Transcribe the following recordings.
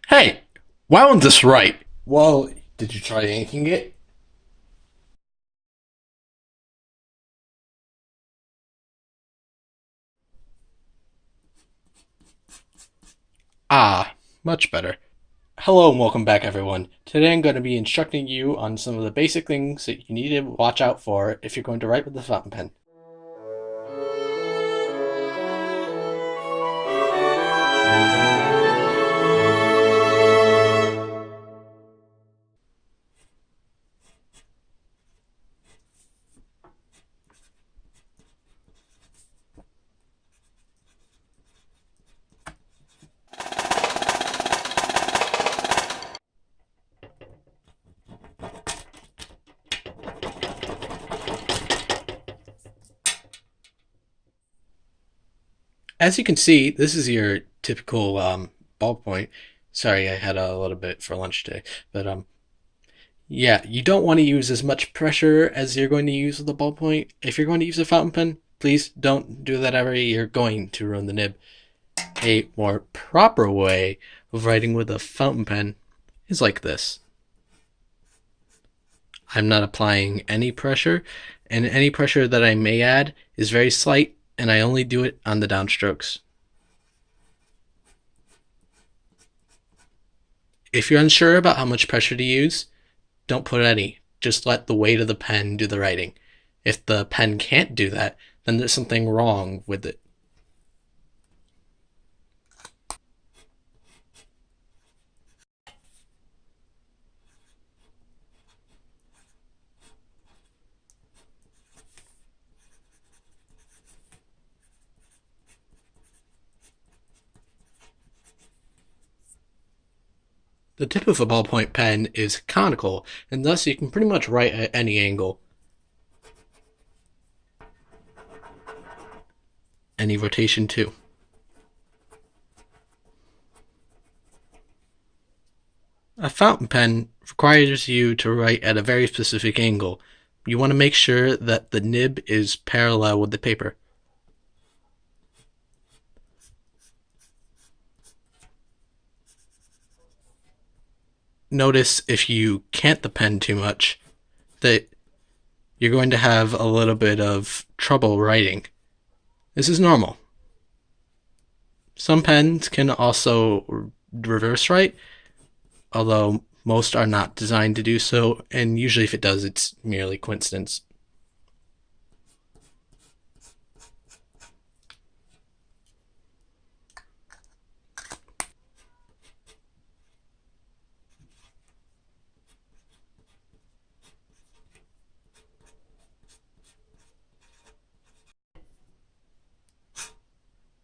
Hey, why wasn't this right? Well, did you try inking it? Ah, much better. Hello and welcome back, everyone. Today I'm going to be instructing you on some of the basic things that you need to watch out for if you're going to write with a fountain pen. As you can see, this is your typical ballpoint. Sorry, I had a little bit for lunch today, but yeah, you don't want to use as much pressure as you're going to use with a ballpoint. If you're going to use a fountain pen, please don't do that ever. You're going to ruin the nib. A more proper way of writing with a fountain pen is like this. I'm not applying any pressure, and any pressure that I may add is very slight, and I only do it on the downstrokes. If you're unsure about how much pressure to use, don't put any. Just let the weight of the pen do the writing. If the pen can't do that, then there's something wrong with it. The tip of a ballpoint pen is conical, and thus you can pretty much write at any angle. Any rotation too. A fountain pen requires you to write at a very specific angle. You want to make sure that the nib is parallel with the paper. Notice if you cant the pen too much that you're going to have a little bit of trouble writing. This is normal. Some pens can also reverse write, although most are not designed to do so, and usually if it does, it's merely coincidence.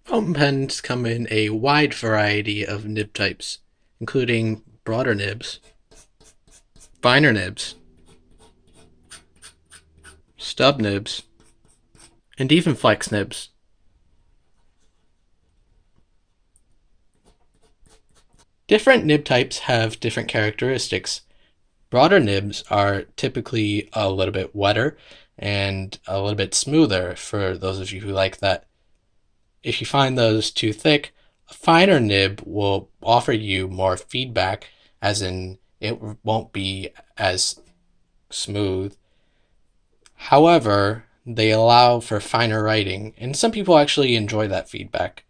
Fountain pens come in a wide variety of nib types, including broader nibs, finer nibs, stub nibs, and even flex nibs. Different nib types have different characteristics. Broader nibs are typically a little bit wetter and a little bit smoother for those of you who like that. If you find those too thick, a finer nib will offer you more feedback, as in it won't be as smooth. However, they allow for finer writing, and some people actually enjoy that feedback.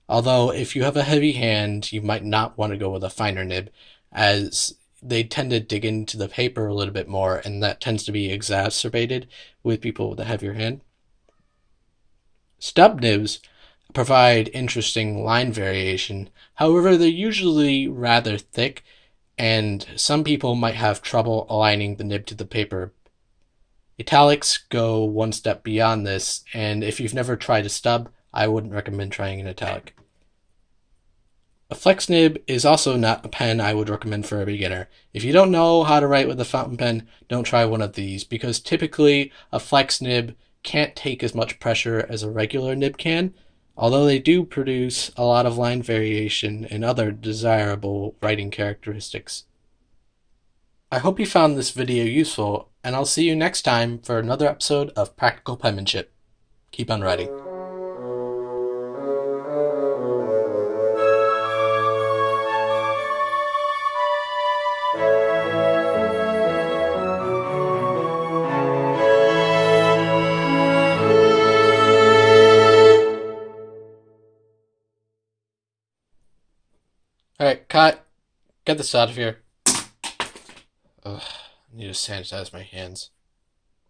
Although, if you have a heavy hand, you might not want to go with a finer nib, as they tend to dig into the paper a little bit more, and that tends to be exacerbated with people with a heavier hand. Stub nibs provide interesting line variation. However, they're usually rather thick, and some people might have trouble aligning the nib to the paper. Italics go one step beyond this, and if you've never tried a stub, I wouldn't recommend trying an italic. A flex nib is also not a pen I would recommend for a beginner. If you don't know how to write with a fountain pen, don't try one of these, because typically a flex nib can't take as much pressure as a regular nib can, although they do produce a lot of line variation and other desirable writing characteristics. I hope you found this video useful, and I'll see you next time for another episode of Practical Penmanship. Keep on writing. Alright, cut. Get this out of here. Ugh, I need to sanitize my hands.